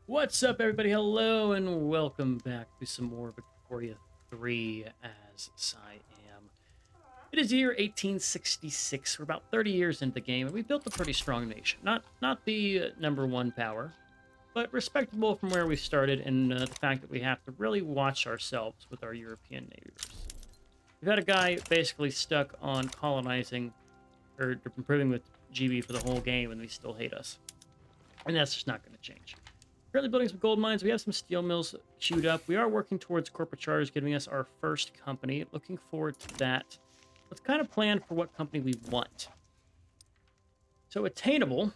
What's up, everybody? Hello, and welcome back to some more Victoria 3 as Siam. It is year 1866. We're about 30 years into the game, and we built a pretty strong nation. Not the number one power, but respectable from where we started, and the fact that we have to really watch ourselves with our European neighbors. We've had a guy basically stuck on colonizing or improving with GB for the whole game, and they still hate us. And that's just not going to change. Currently building some gold mines. We have some steel mills queued up. We are working towards corporate charters, giving us our first company. Looking forward to that. Let's kind of plan for what company we want. So attainable.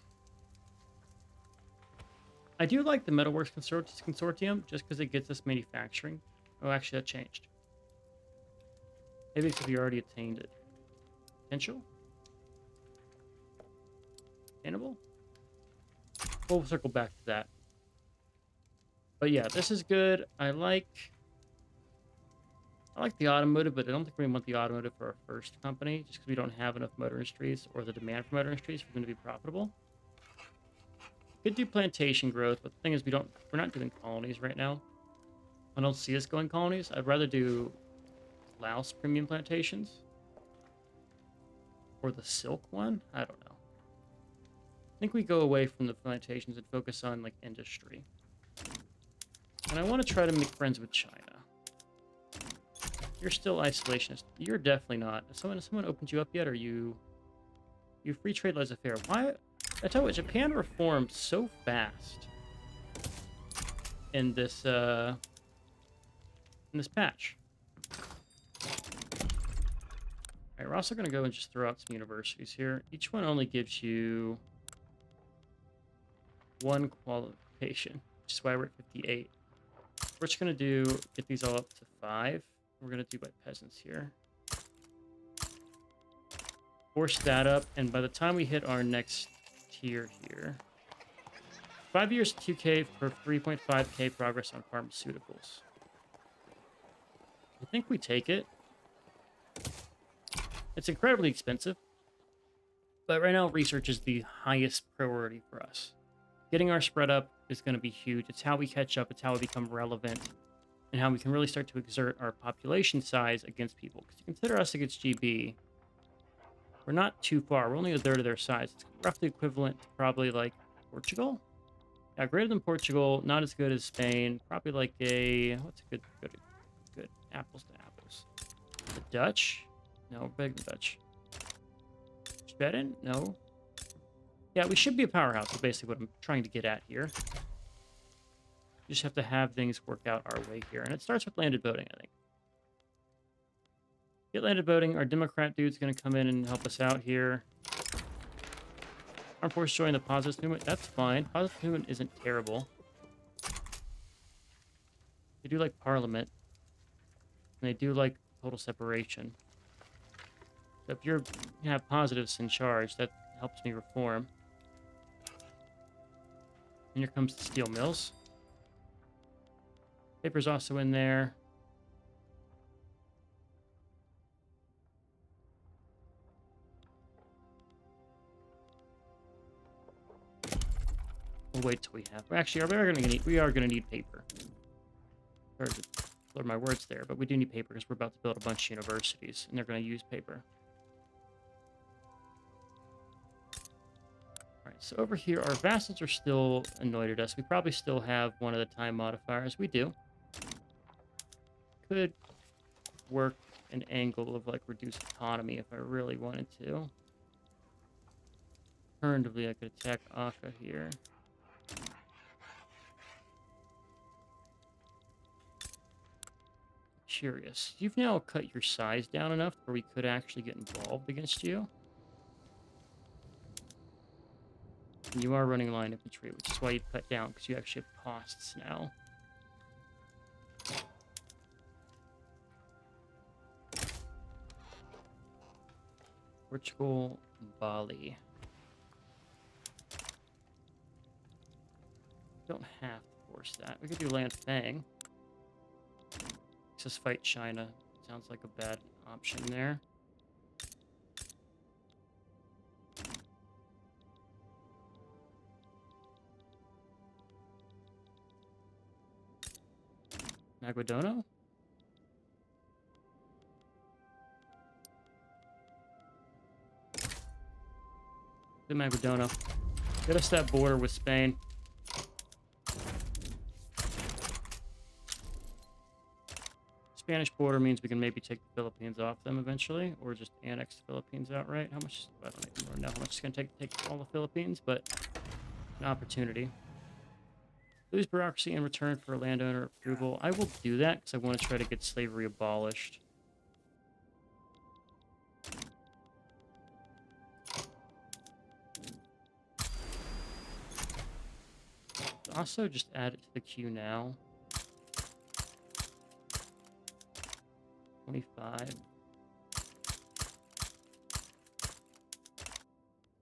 I do like the Metalworks Consortium just because it gets us manufacturing. Oh, actually, that changed. Maybe it's because we already attained it. Potential? Attainable? We'll circle back to that. But yeah, this is good. I like the automotive, but I don't think we want the automotive for our first company, just because we don't have enough motor industries or the demand for motor industries for them to be profitable. Could do plantation growth, but the thing is, we're not doing colonies right now. I don't see us going colonies. I'd rather do Laos premium plantations or the silk one. I don't know. I think we go away from the plantations and focus on like industry. And I want to try to make friends with China. You're still isolationist. You're definitely not. Has someone opened you up yet? Or you free trade laissez-faire? Why? I tell you what, Japan reformed so fast in this patch. All right, we're also gonna go and just throw out some universities here. Each one only gives you one qualification, which is why we're at 58. We're just gonna get these all up to 5. We're gonna do by peasants here. Force that up, and by the time we hit our next tier here, 5 years 2K for 3.5K progress on pharmaceuticals. I think we take it. It's incredibly expensive, but right now research is the highest priority for us. Getting our spread up is going to be huge. It's how we catch up. It's how we become relevant, and how we can really start to exert our population size against people. Because you consider us against GB, we're not too far. We're only a third of their size. It's roughly equivalent to probably like Portugal. Yeah, greater than Portugal. Not as good as Spain. Probably like what's a good apples to apples. The Dutch? No, big Dutch. Sweden? No. Yeah, we should be a powerhouse, is basically what I'm trying to get at here. You just have to have things work out our way here. And it starts with landed voting, I think. Get landed voting. Our Democrat dude's going to come in and help us out here. Armed forces join the positive movement. That's fine. Positive movement isn't terrible. They do like parliament. And they do like total separation. So if you have positives in charge, that helps me reform. And here comes the steel mills. Paper's also in there. We'll wait till we have. Actually, we are gonna need paper. Sorry to blur my words there, but we do need paper because we're about to build a bunch of universities, and they're gonna use paper. All right, so over here, our vassals are still annoyed at us. We probably still have one of the time modifiers. We do. Could work an angle of like reduced autonomy if I really wanted to. Alternatively, I could attack Akka here. Curious. You've now cut your size down enough where we could actually get involved against you. And you are running line infantry, which is why you cut down, because you actually have costs now. Portugal, Bali. Don't have to force that. We could do Land Fang. Just fight China. Sounds like a bad option there. Maguadono? The Maguadono. Get us that border with Spain. Spanish border means we can maybe take the Philippines off them eventually, or just annex the Philippines outright. How much? I don't even know how much it's going to take all the Philippines, but an opportunity. Lose bureaucracy in return for landowner approval. I will do that because I want to try to get slavery abolished. Also, just add it to the queue now. 25.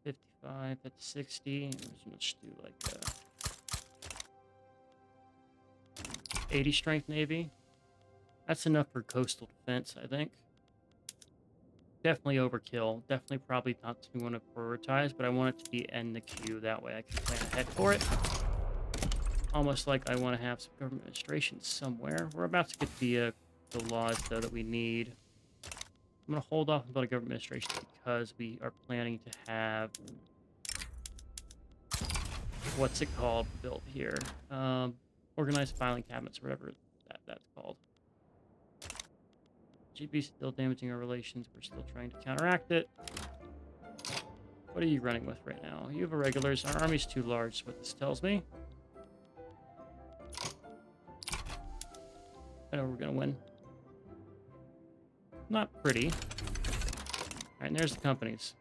55, that's 60. Let's do like 80 strength Navy. That's enough for coastal defense, I think. Definitely overkill. Definitely probably not something we want to prioritize, but I want it to be in the queue. That way I can plan ahead for it. Almost like I want to have some government administration somewhere. We're about to get the laws, though, that we need. I'm going to hold off about a government administration because we are planning to have... what's it called built here? Organized filing cabinets, or whatever that's called. GB still damaging our relations. We're still trying to counteract it. What are you running with right now? You have irregulars. Our army's too large, is what this tells me. I know we're going to win. Not pretty. All right, and there's the companies.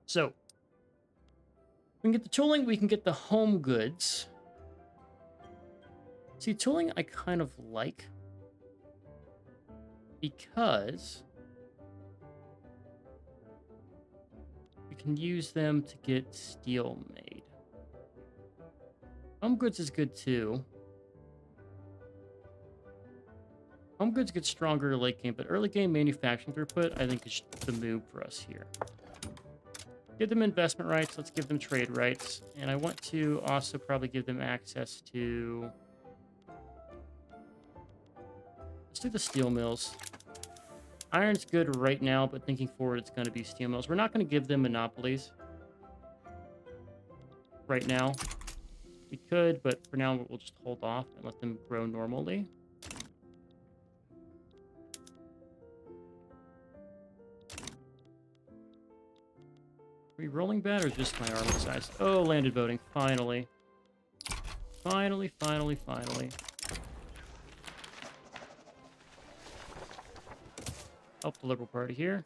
So, we can get the tooling, we can get the home goods. See, tooling I kind of like. Because we can use them to get steel made. Home goods is good too. Home goods get stronger late game, but early game manufacturing throughput, I think, is the move for us here. Give them investment rights. Let's give them trade rights. And I want to also probably give them access to... let's do the steel mills. Iron's good right now, but thinking forward, it's going to be steel mills. We're not going to give them monopolies right now. We could, but for now, we'll just hold off and let them grow normally. Are we rolling bad or just my army size? Oh, landed voting. Finally. Finally, finally, finally. Help the Liberal Party here.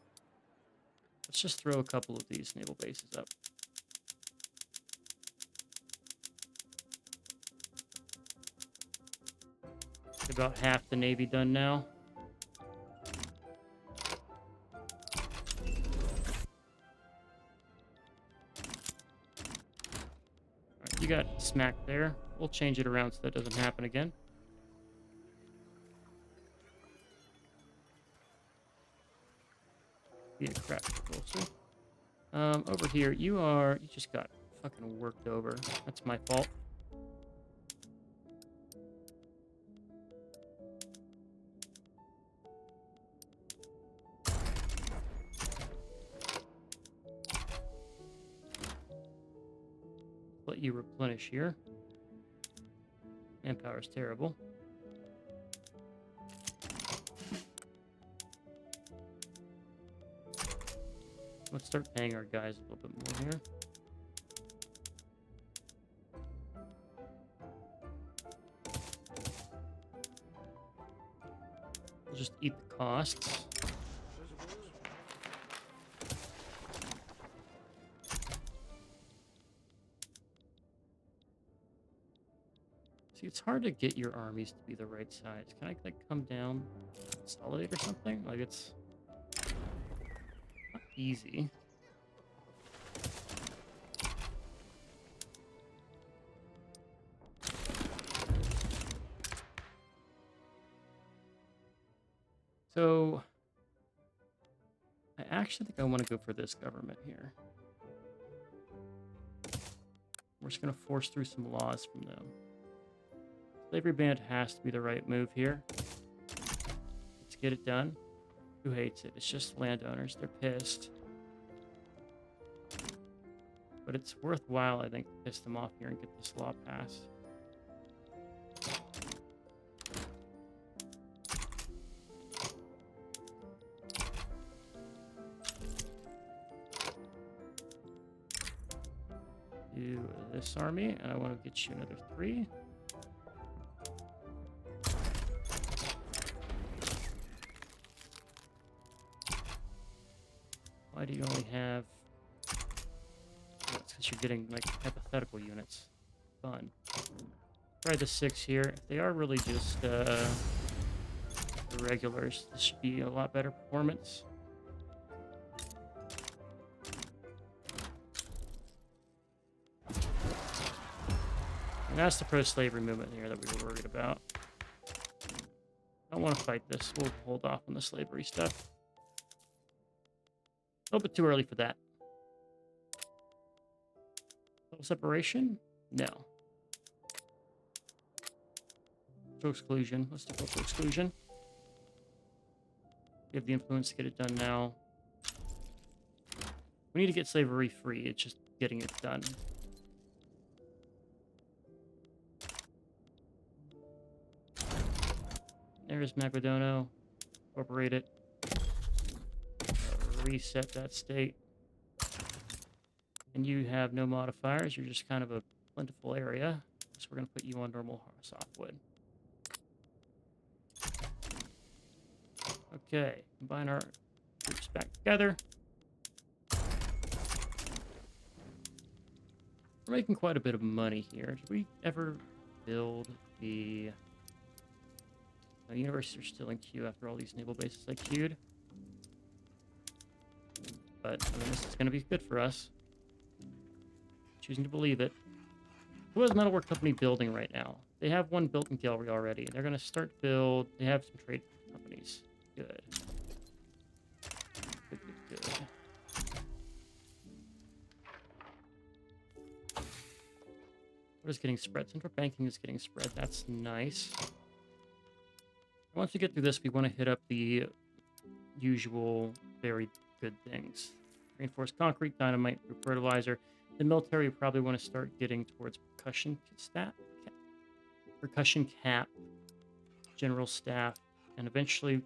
Let's just throw a couple of these naval bases up. About half the Navy done now. Alright, you got smacked there. We'll change it around so that doesn't happen again. Be a crap closer. Over here, you just got fucking worked over. That's my fault. Let you replenish here. Manpower is terrible. Let's start paying our guys a little bit more here. We'll just eat the costs. See, it's hard to get your armies to be the right size. Can I, like, come down, consolidate or something? Like, it's not easy. So, I actually think I want to go for this government here. We're just going to force through some laws from them. Slavery ban has to be the right move here. Let's get it done. Who hates it? It's just landowners. They're pissed. But it's worthwhile, I think, to piss them off here and get this law passed. Do this army, and I want to get you another 3. Why do you only have... That's because you're getting, like, hypothetical units. Fun. Try the 6 here. If they are really just the regulars, this should be a lot better performance. And that's the pro-slavery movement here that we were worried about. I don't want to fight this. We'll hold off on the slavery stuff. A little bit too early for that. Separation? No. Exclusion. Let's do exclusion. We have the influence to get it done now. We need to get slavery free. It's just getting it done. There's Maguadono. Incorporate it. Reset that state. And you have no modifiers. You're just kind of a plentiful area. So we're going to put you on normal softwood. Okay. Combine our groups back together. We're making quite a bit of money here. Did we ever build the... The universities are still in queue after all these naval bases I queued. But, I mean, this is going to be good for us. Choosing to believe it. Who has Metalwork Company building right now? They have one built in Gallery already. They're going to start build... They have some trade companies. Good. Good, good, good. What is getting spread? Central banking is getting spread. That's nice. Once we get through this, we want to hit up the usual very good things. Reinforced concrete, dynamite, fertilizer. The military probably want to start getting towards percussion cap, general staff, and eventually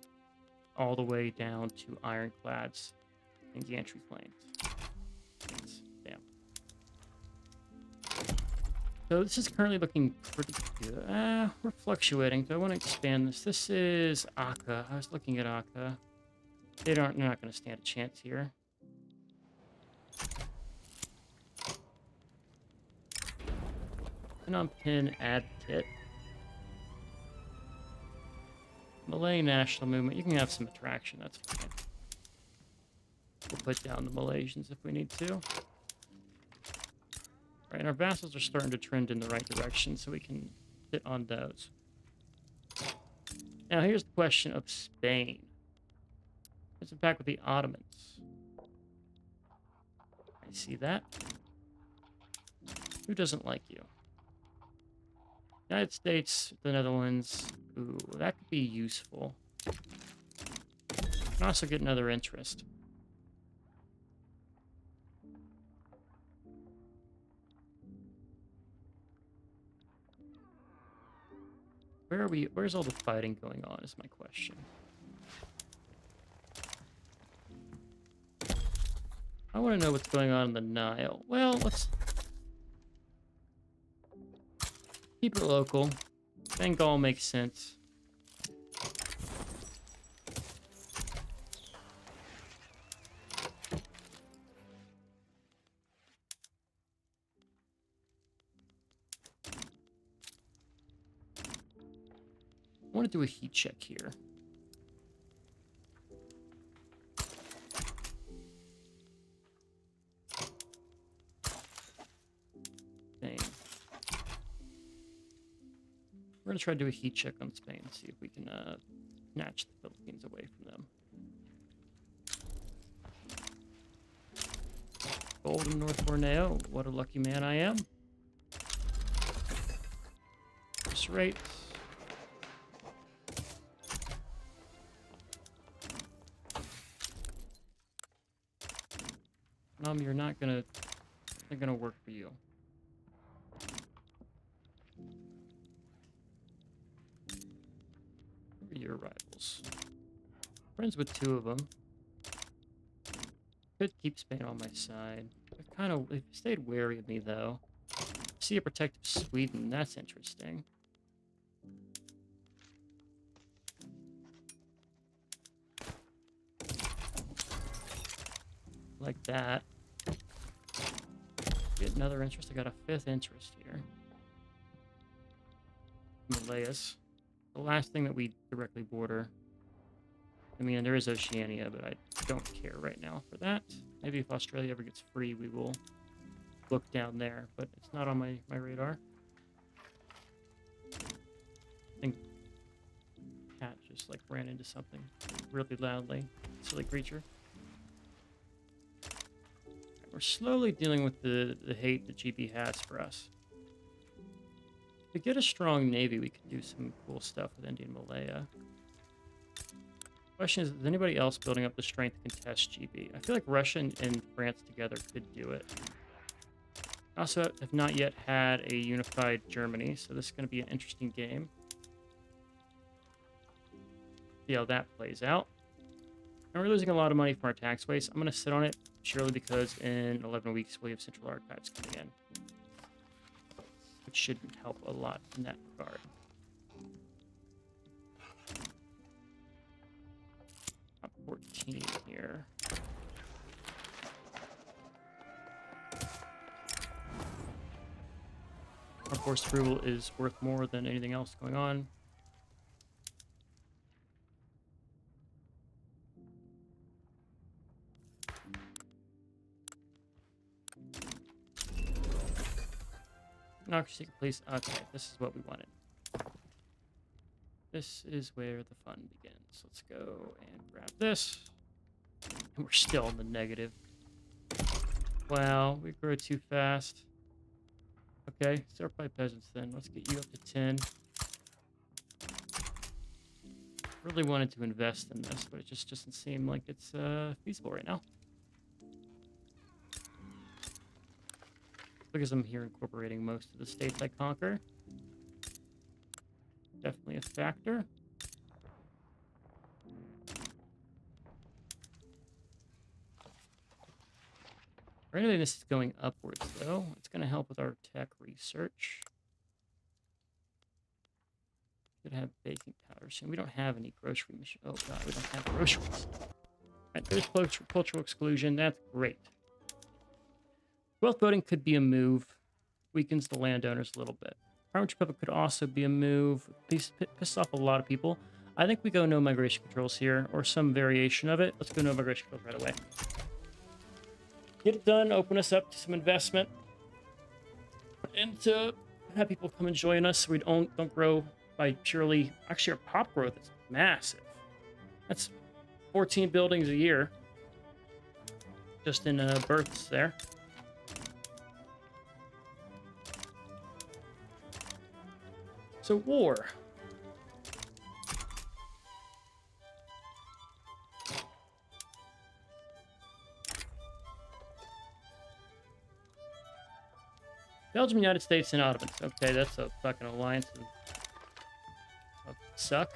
all the way down to ironclads and gantry planes. Damn. So this is currently looking pretty good. We're fluctuating. Do I want to expand this? This is Aka. I was looking at Aka. They're not going to stand a chance here. Phnom Penh Advocate. Malay National Movement. You can have some attraction. That's fine. We'll put down the Malaysians if we need to. Right, and our vassals are starting to trend in the right direction, so we can hit on those. Now, here's the question of Spain. Let's attack with the Ottomans. I see that. Who doesn't like you? United States, the Netherlands. Ooh, that could be useful. Can also get another interest. Where are we? Where's all the fighting going on is my question. I want to know what's going on in the Nile. Well, let's keep it local. Bengal makes sense. I want to do a heat check here. Spain. We're going to try to do a heat check on Spain, see if we can snatch the Philippines away from them. Gold in North Borneo. What a lucky man I am. this rate. You're not gonna work for you. Who are your rivals? Friends with 2 of them. Could keep Spain on my side. They've stayed wary of me though. See a protective Sweden, that's interesting. Like that. Get another interest. I got a 5th interest here. Himalayas. The last thing that we directly border. I mean, there is Oceania, but I don't care right now for that. Maybe if Australia ever gets free, we will look down there, but it's not on my radar. I think cat just like ran into something really loudly. Silly creature. We're slowly dealing with the hate that GB has for us. If we get a strong navy, we could do some cool stuff with India and Malaya. Question is anybody else building up the strength to contest GB? I feel like Russia and France together could do it. I also have not yet had a unified Germany, so this is going to be an interesting game. See how that plays out. And we're losing a lot of money from our tax waste. I'm going to sit on it purely because in 11 weeks we have Central Archives coming in, which should help a lot in that regard. Top 14 here. Our forced approval is worth more than anything else going on. Democracy, please. Okay, this is what we wanted. This is where the fun begins. Let's go and grab this. And we're still in the negative. Wow, we grew too fast. Okay, start by peasants then. Let's get you up to 10. Really wanted to invest in this, but it just doesn't seem like it's feasible right now. Because I'm here incorporating most of the states I conquer. Definitely a factor. For anything this is going upwards, though, it's going to help with our tech research. Should have baking powder soon. We don't have any grocery machine. Oh god, we don't have groceries. Right, there's cultural exclusion. That's great. Wealth voting could be a move. Weakens the landowners a little bit. French Republic could also be a move. Piss off a lot of people. I think we go no migration controls here, or some variation of it. Let's go no migration controls right away. Get it done. Open us up to some investment, and to have people come and join us. So we don't grow by purely. Actually, our pop growth is massive. That's 14 buildings a year, just in births there. So war. Belgium, United States, and Ottomans. Okay, that's a fucking alliance. Suck.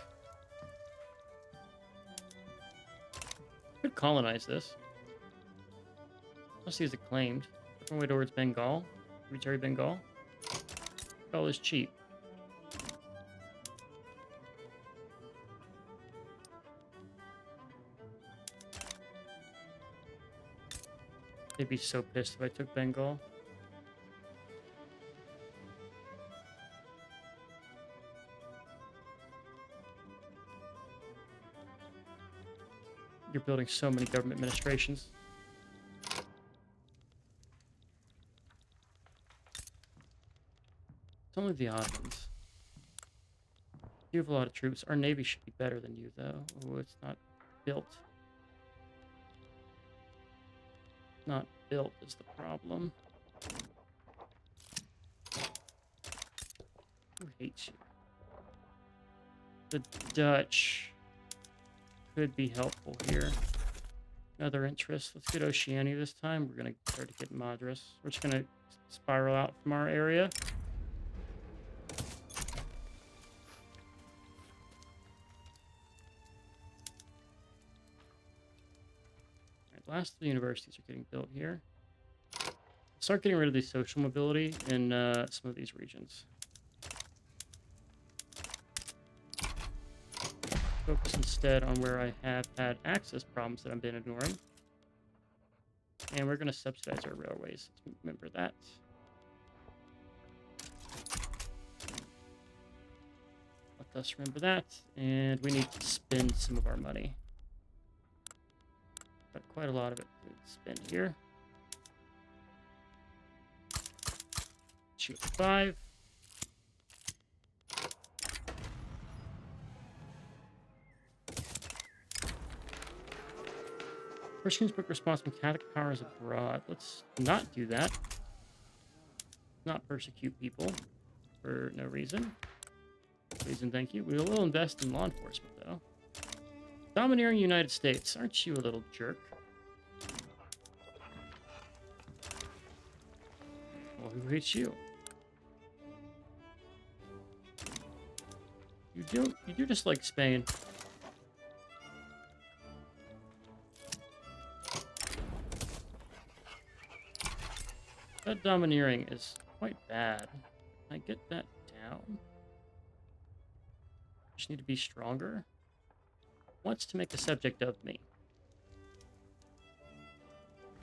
Could colonize this. Let's see, is it claimed? Different way towards Bengal. Tributary Bengal. Bengal is cheap. They'd be so pissed if I took Bengal. You're building so many government administrations. It's only the Ottomans. You have a lot of troops. Our navy should be better than you, though. Oh, it's not built. Not built is the problem. Who hates you? The Dutch could be helpful here. Another interest. Let's get Oceania this time. We're going to start to get Madras. We're just going to spiral out from our area. Last of the universities are getting built here. Start getting rid of the social mobility in some of these regions. Focus instead on where I have had access problems that I've been ignoring. And we're going to subsidize our railways. Let's remember that. Let us remember that. And we need to spend some of our money. Got quite a lot of it to spend here. Shoot 5. Person's book response from Catholic powers abroad. Let's not do that. Not persecute people for no reason. Please and thank you. We will invest in law enforcement, though. Domineering United States. Aren't you a little jerk? Well, who hates you? You do just like Spain. That domineering is quite bad. Can I get that down? Just need to be stronger. Wants to make a subject of me.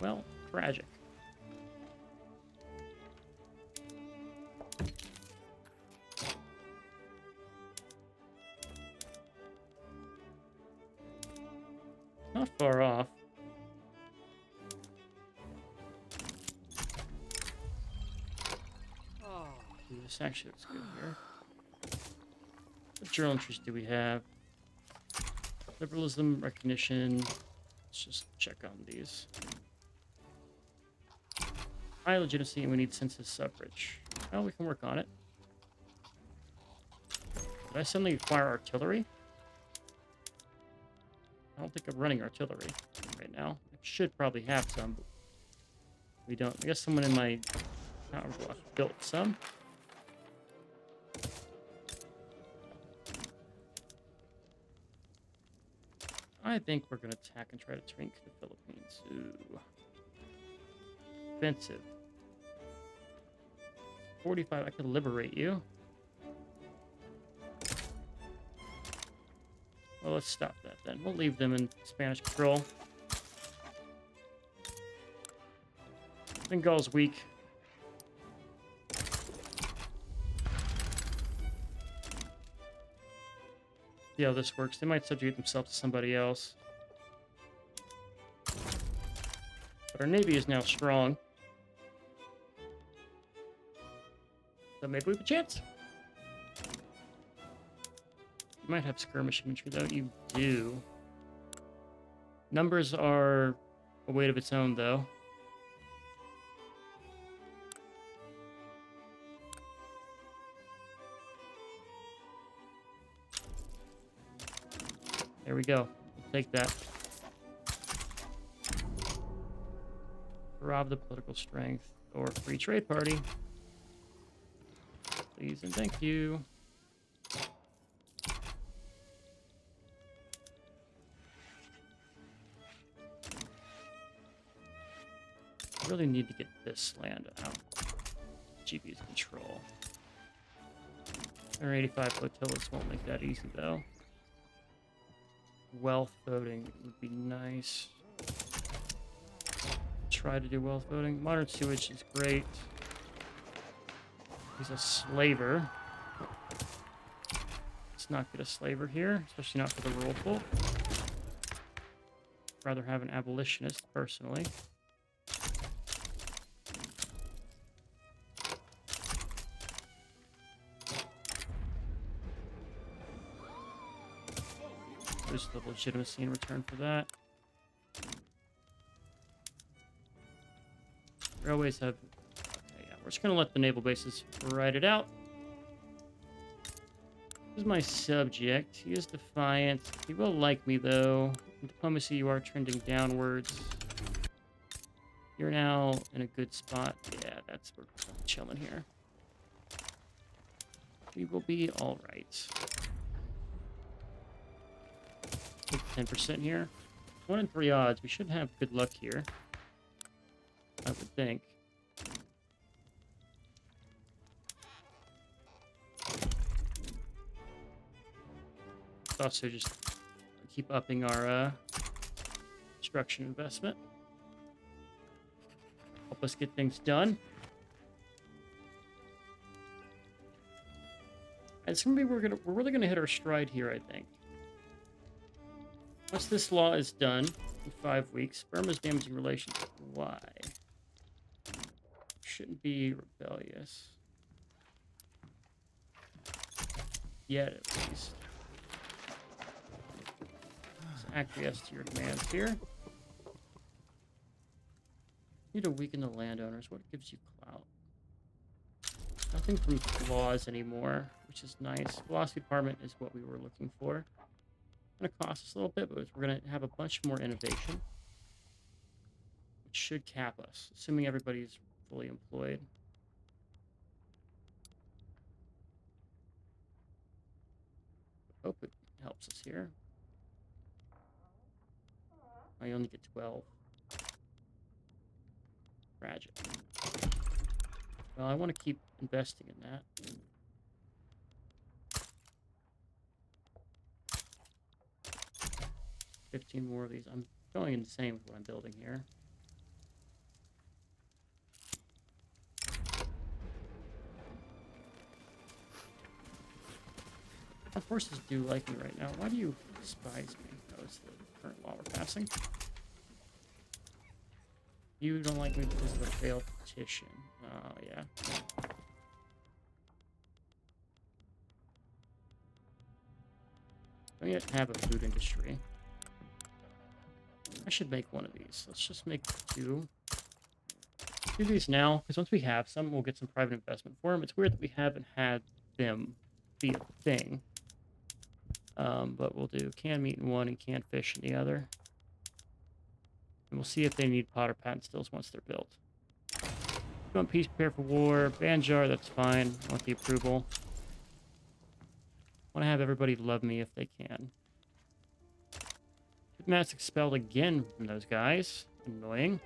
Well, tragic. Not far off. Ooh, this actually looks good here. What journal entries do we have? Liberalism, recognition. Let's just check on these. High legitimacy, and we need census suffrage. Well, we can work on it. Did I suddenly acquire artillery? I don't think I'm running artillery right now. I should probably have some, but we don't. I guess someone in my power block built some. I think we're going to attack and try to drink the Philippines. Ooh. Offensive. 45, I could liberate you. Well, let's stop that then. We'll leave them in Spanish control. Bengal's weak. See how this works. They might subjugate themselves to somebody else. But our navy is now strong. So maybe we have a chance. You might have skirmish infantry, though. You do. Numbers are a weight of its own, though. There we go. We'll take that. Rob the political strength or free trade party. Please and thank you. I really need to get this land out. GP's control. 185 flotillas won't make that easy, though. Wealth voting would be nice. Try to do wealth voting. Modern sewage is great. He's a slaver. Let's not get a slaver here, especially not for the rural folk. Rather have an abolitionist, personally. There's the legitimacy in return for that. Railways have... Okay, yeah, we're just going to let the naval bases ride it out. This is my subject. He is defiant. He will like me, though. In diplomacy, you are trending downwards. You're now in a good spot. Yeah, that's we're chilling here. We will be all right. Take 10% here. 1 in 3 odds. We should have good luck here, I would think. Also just keep upping our construction investment. Help us get things done. It's gonna be we're really gonna hit our stride here, I think. Once this law is done in 5 weeks, Burma's damaging relations. Why? Shouldn't be rebellious. Yet, at least. Let's acquiesce to your demands here. Need to weaken the landowners. What gives you clout? Nothing from laws anymore, which is nice. Velocity department is what we were looking for. It's gonna cost us a little bit, but we're gonna have a bunch more innovation, which should cap us, assuming everybody's fully employed. Hope it helps us here. I only get 12. Tragic. Well, I want to keep investing in that. $15 more of these. I'm going insane with what I'm building here. Our forces do like me right now. Why do you despise me? That was the current law we're passing. You don't like me because of a failed petition. Oh, yeah. Don't yet have a food industry. I should make one of these. Let's just make 2. Do these now, because once we have some, we'll get some private investment for them. It's weird that we haven't had them be a thing. But we'll do canned meat in one and canned fish in the other. And we'll see if they need Potter patent stills once they're built. If you want peace, prepare for war. Banjar, that's fine. I want the approval. I want to have everybody love me if they can. Matt's expelled again from those guys. Annoying.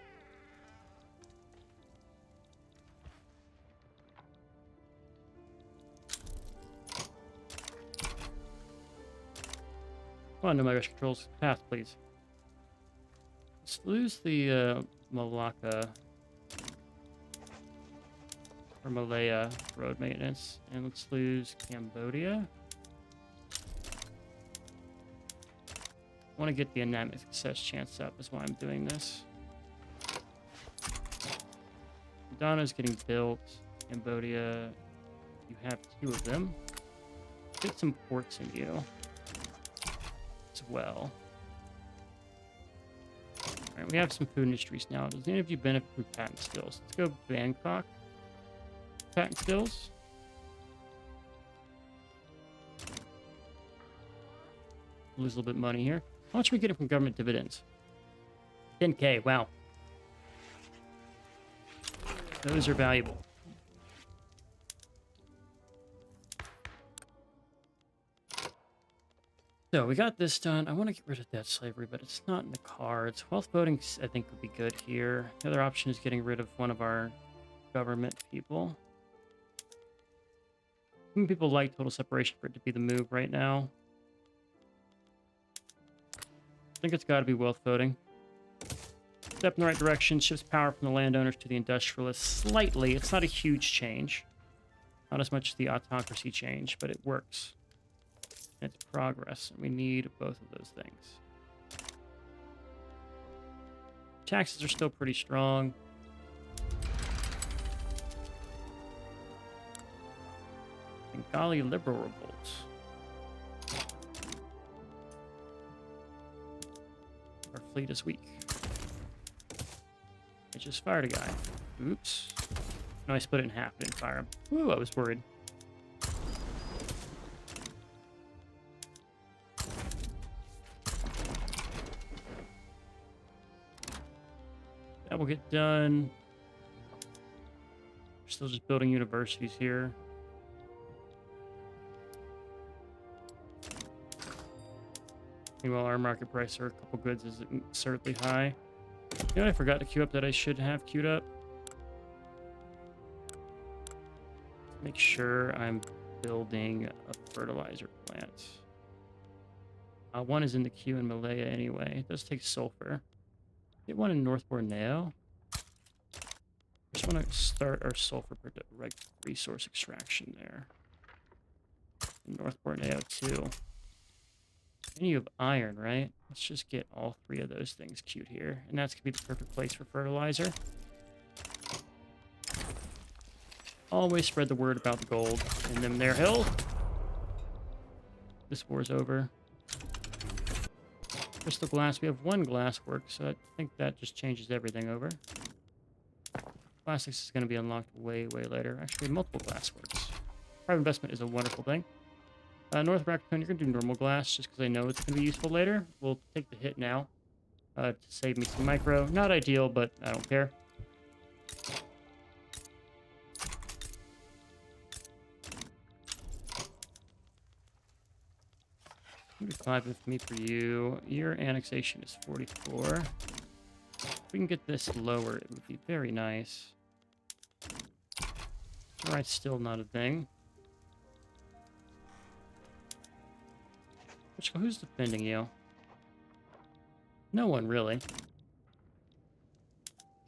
Come on, no migration controls. Path, please. Let's lose the Malacca or Malaya road maintenance. And let's lose Cambodia. I want to get the anemic success chance up, is why I'm doing this. Donna's getting built. Cambodia, you have 2 of them. Get some ports in you as well. Alright, we have some food industries now. Does any of you benefit from patent stills? Let's go Bangkok. Patent stills. Lose a little bit of money here. How much are we getting from government dividends? 10K, wow. Those are valuable. So we got this done. I want to get rid of debt slavery, but it's not in the cards. Wealth voting, I think, would be good here. The other option is getting rid of one of our government people. Some people like total separation for it to be the move right now. I think it's got to be wealth voting. Step in the right direction, shifts power from the landowners to the industrialists slightly. It's not a huge change. Not as much as the autocracy change, but it works. It's progress, and we need both of those things. Taxes are still pretty strong. Bengali liberal revolts. Our fleet is weak. I just fired a guy. Oops. No, I split it in half. Didn't fire him. Ooh, I was worried. will get done. We're still just building universities here. Meanwhile, our market price for a couple goods is absurdly high. You know what I forgot to queue up that I should have queued up? Make sure I'm building a fertilizer plant. One is in the queue in Malaya anyway. It does take sulfur. Get one in North Borneo. Just want to start our sulfur resource extraction there. In North Borneo too. And you have iron, right? Let's just get all three of those things queued here. And that's going to be the perfect place for fertilizer. Always spread the word about the gold in them there hill. This war's over. Crystal glass. We have one glass work, so I think that just changes everything over. Plastics is going to be unlocked way, way later. Actually, multiple glass works. Private investment is a wonderful thing. North Raccoon, you're going to do normal glass just because I know it's going to be useful later. We'll take the hit now to save me some micro. Not ideal, but I don't care. $5 with me for you. Your annexation is 44. If we can get this lower, it would be very nice. Alright, still not a thing. Who's defending you? No one, really.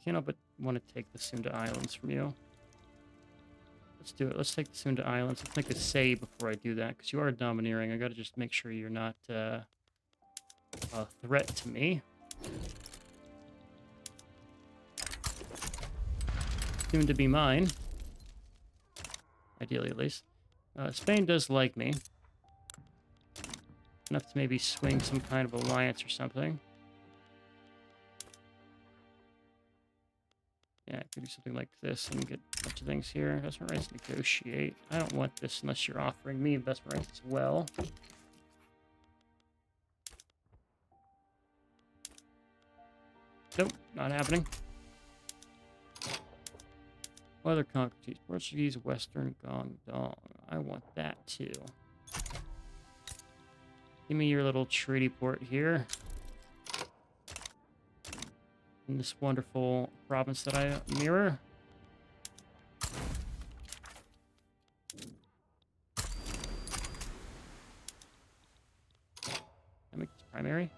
Can't help but want to take the Sunda Islands from you. Let's do it. Let's take the Sunda Islands. Let's make a save before I do that, because you are domineering. I gotta just make sure you're not a threat to me. Soon to be mine. Ideally, at least. Spain does like me. Enough to maybe swing some kind of alliance or something. Yeah, I could do something like this and get a bunch of things here. Investment rights, negotiate. I don't want this unless you're offering me investment rights as well. Nope, not happening. Other conquests. Portuguese, Western, Guangdong. I want that too. Give me your little treaty port here. In this wonderful province that I mirror. I make this primary.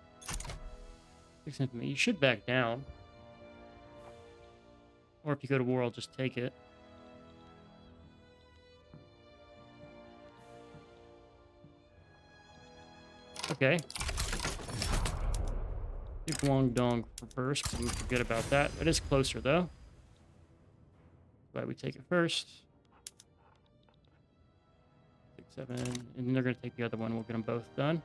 You should back down. Or if you go to war, I'll just take it. Okay. Give Guangdong for first, because we forget about that. It is closer, though. Glad we take it first. 6, 7, and then they're going to take the other one. We'll get them both done.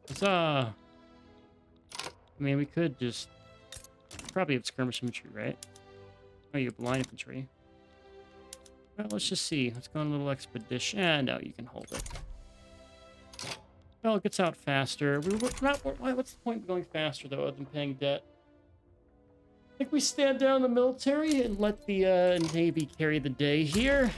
Huzzah! I mean, we could just probably have skirmish infantry, right? Oh, you have line infantry. Well, let's just see. Let's go on a little expedition. And no, you can hold it. Well, it gets out faster. What's the point of going faster, though, other than paying debt? I think we stand down the military and let the Navy carry the day here.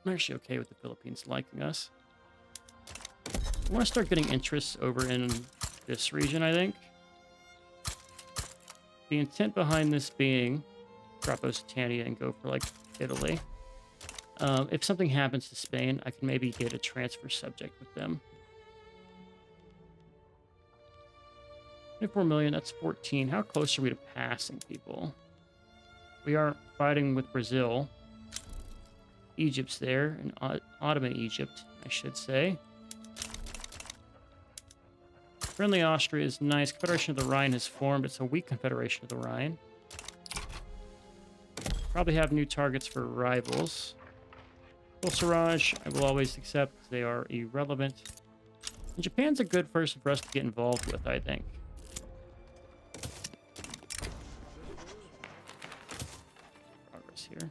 I'm actually okay with the Philippines liking us. I want to start getting interests over in this region, I think. The intent behind this being drop Occitania and go for, like, Italy. If something happens to Spain, I can maybe get a transfer subject with them. 24 million, that's 14. How close are we to passing people? We are fighting with Brazil. Egypt's there, and Ottoman Egypt, I should say. Friendly Austria is nice. Confederation of the Rhine has formed. It's a weak Confederation of the Rhine. Probably have new targets for rivals. Fulsaraj, I will always accept because they are irrelevant. And Japan's a good person for us to get involved with, I think. Progress here.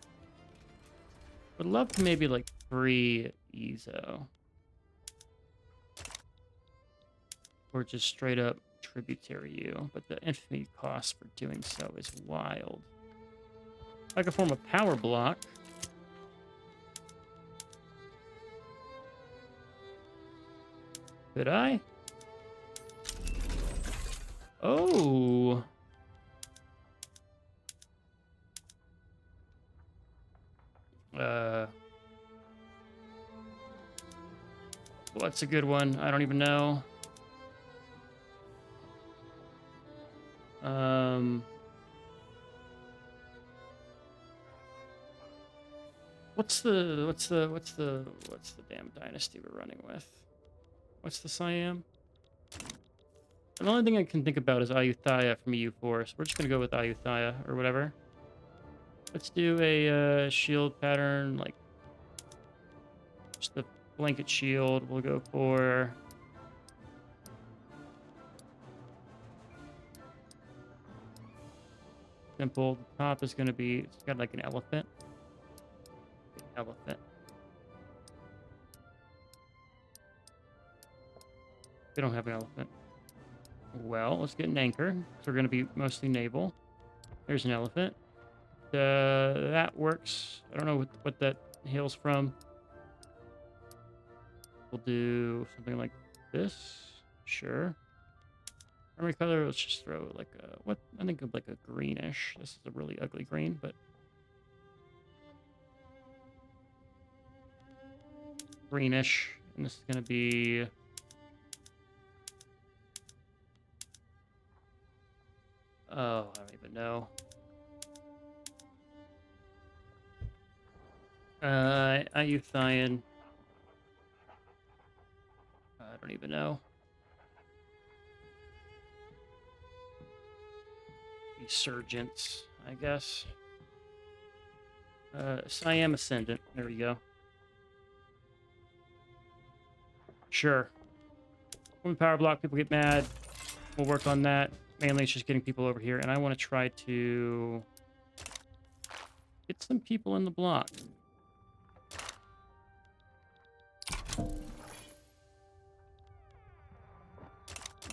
Would love to maybe like free Ezo. Or just straight up tributary you. But the infamy cost for doing so is wild. I could form a power block. Could I? Oh. What's a good one? I don't even know. What's the damn dynasty we're running with? What's the Siam? The only thing I can think about is Ayutthaya from EU4, so we're just gonna go with Ayutthaya or whatever. Let's do a shield pattern, like just a blanket shield. We'll go for simple. The top is gonna be, it's got like an elephant. Elephant. We don't have an elephant. Well, let's get an anchor. So we're going to be mostly naval. There's an elephant. That works. I don't know what that hails from. We'll do something like this. Sure. Primary color, let's just throw like a, what? I think of like a greenish. This is a really ugly green, but greenish. And this is going to be... Oh, I don't even know. Ayutthaya. I don't even know. Resurgence, I guess. Siam Ascendant. There we go. Sure. When power block, people get mad. We'll work on that. Mainly it's just getting people over here. And I want to try to get some people in the block.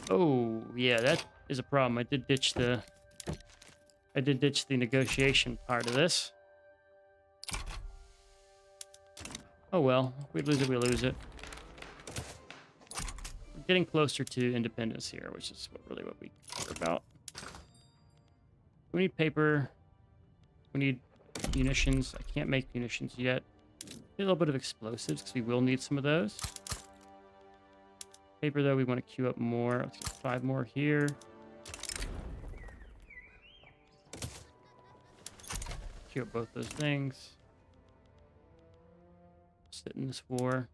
Oh, yeah, that is a problem. I did ditch the negotiation part of this. Oh well, if we lose it, we lose it. We're getting closer to independence here, which is really what we care about. We need paper. We need munitions. I can't make munitions yet. A little bit of explosives, because we will need some of those. Paper, though, we want to queue up more. Let's get 5 more here. Queue up both those things. Sit in this war.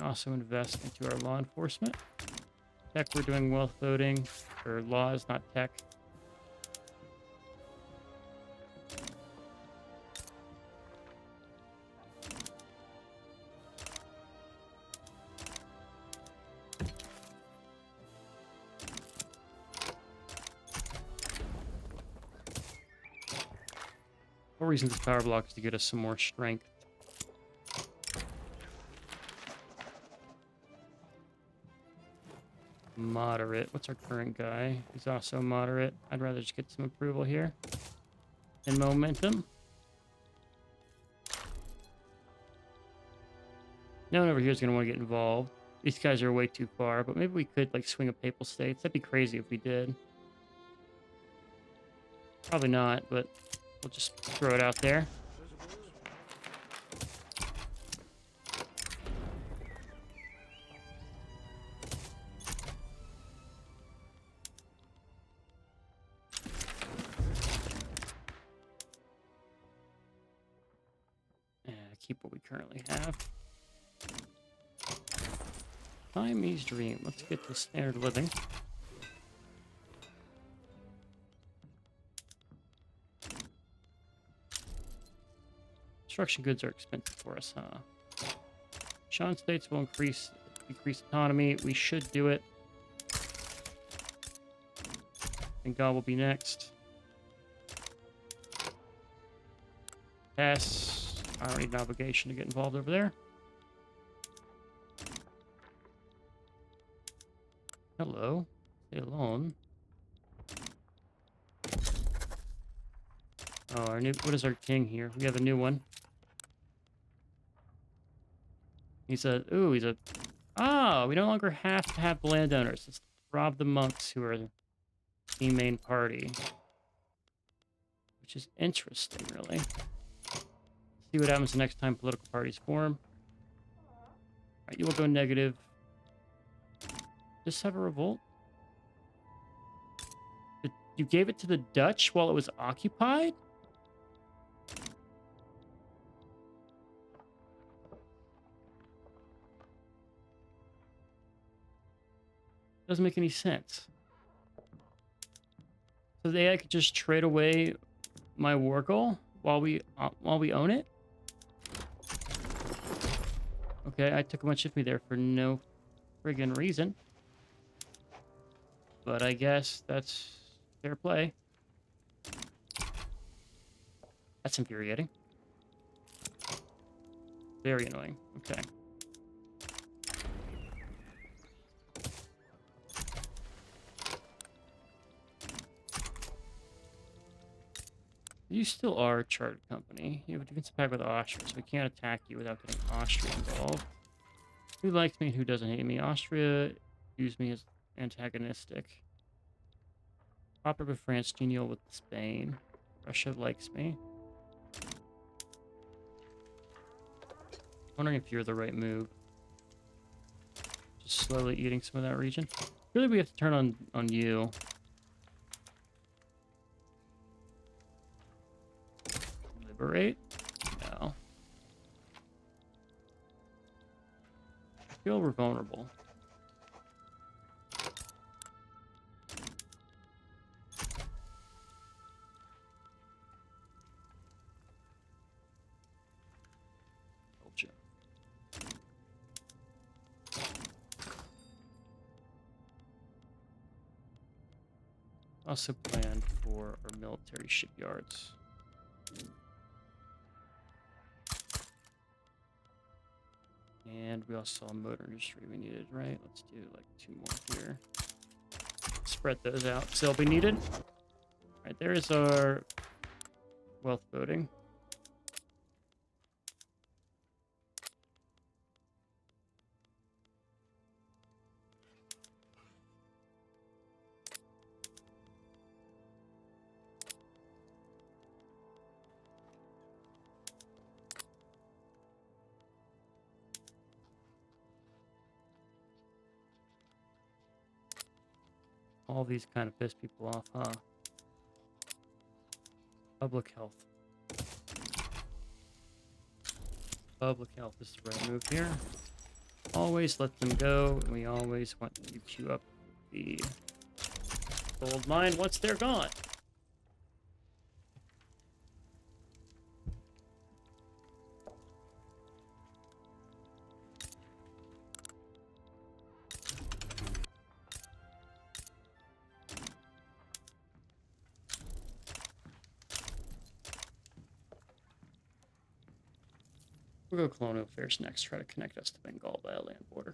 Also invest into our law enforcement. Tech, we're doing wealth voting. Or laws, not tech. The whole reason this power block is to get us some more strength. Moderate. What's our current guy? He's also moderate. I'd rather just get some approval here. And momentum. No one over here is going to want to get involved. These guys are way too far, but maybe we could like swing a Papal States. That'd be crazy if we did. Probably not, but we'll just throw it out there. Keep what we currently have. Siamese Dream. Let's get to standard living. Construction goods are expensive for us, huh? Sean States will increase decrease autonomy. We should do it. And God will be next. Pass. I don't need an obligation to get involved over there. Hello. Stay alone. Oh, our new. What is our king here? We have a new one. He's a. Ooh, he's a. Oh, we no longer have to have the landowners. Let's rob the monks who are the main party. Which is interesting, really. See what happens the next time political parties form. Alright, you will go negative. Just have a revolt. You gave it to the Dutch while it was occupied? Doesn't make any sense. So the AI could just trade away my war goal while we own it? Okay, I took a bunch with me there for no friggin' reason. But I guess that's fair play. That's infuriating. Very annoying. Okay. You still are a chartered company. You have a defensive pact with Austria, so we can't attack you without getting Austria involved. Who likes me and who doesn't hate me? Austria views me as antagonistic. Popular with France, genial with Spain. Russia likes me. Wondering if you're the right move. Just slowly eating some of that region. Really, we have to turn on you. Liberate? No. I feel we're vulnerable. Culture. Also planned for our military shipyards. And we also saw motor industry we needed, right? Let's do like 2 more here. Spread those out because they'll be needed. All right, there's our wealth voting. All these kind of piss people off, huh? Public health. Public health is the right move here. Always let them go, and we always want to queue up the gold mine once they're gone. We'll go colonial affairs next, try to connect us to Bengal by a land border.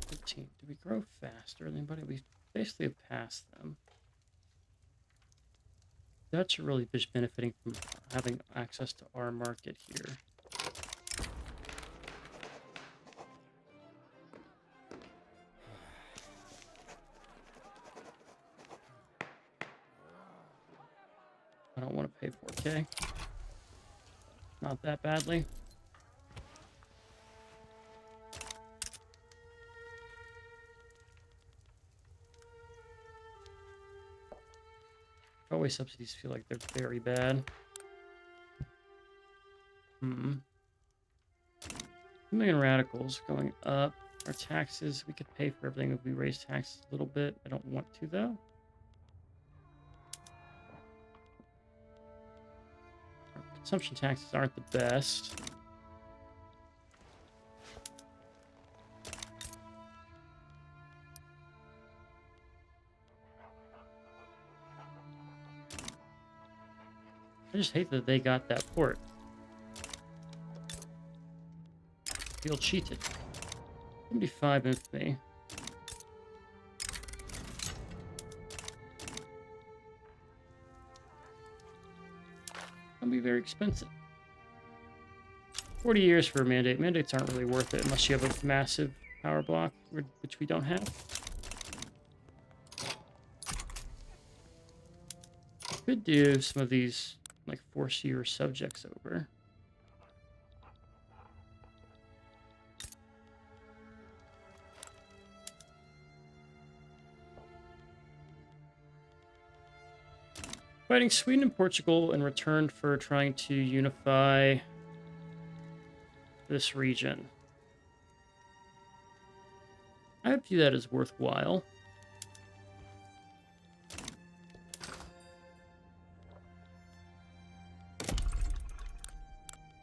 15. Do we grow faster than anybody? We basically have passed them. Dutch are really just benefiting from having access to our market here. I don't want to pay 4K. Not that badly. Railway subsidies feel like they're very bad. Million radicals going up. Our taxes, we could pay for everything if we raise taxes a little bit. I don't want to, though. Consumption taxes aren't the best. I just hate that they got that port. Feel cheated. 75 infamy. That'll be very expensive. 40 years for a mandate. Mandates aren't really worth it unless you have a massive power block, which we don't have. Could do some of these, like, force your subjects over. Fighting Sweden and Portugal in return for trying to unify this region. I would view that as worthwhile.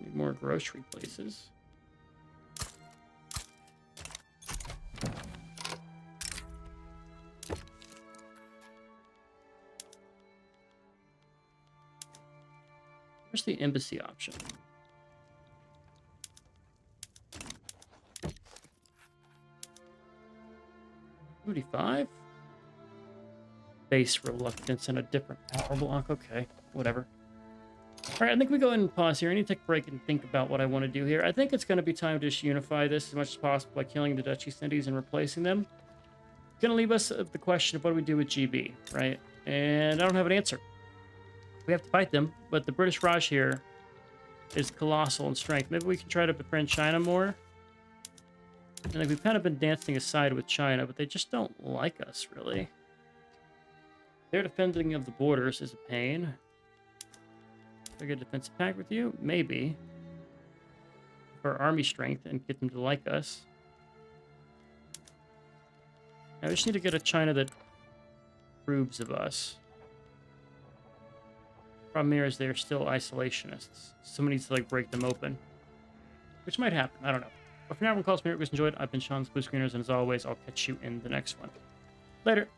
Need more grocery places. Where's the embassy option? $35? Base reluctance and a different power block. Okay, whatever. All right, I think we go ahead and pause here. I need to take a break and think about what I want to do here. I think it's going to be time to just unify this as much as possible by killing the Dutch East Indies and replacing them. It's going to leave us the question of what do we do with GB, right? And I don't have an answer. We have to fight them, but the British Raj here is colossal in strength. Maybe we can try to befriend China more. And like, we've kind of been dancing aside with China, but they just don't like us, really. Their defending of the borders is a pain. They're get a defensive pact with you? Maybe. For army strength and get them to like us. I just need to get a China that approves of us. Problem here is they're still isolationists. Someone needs to like break them open. Which might happen, I don't know. But for now, everyone calls me. If you guys enjoyed, I've been Sean's Blue Screeners, and as always, I'll catch you in the next one. Later.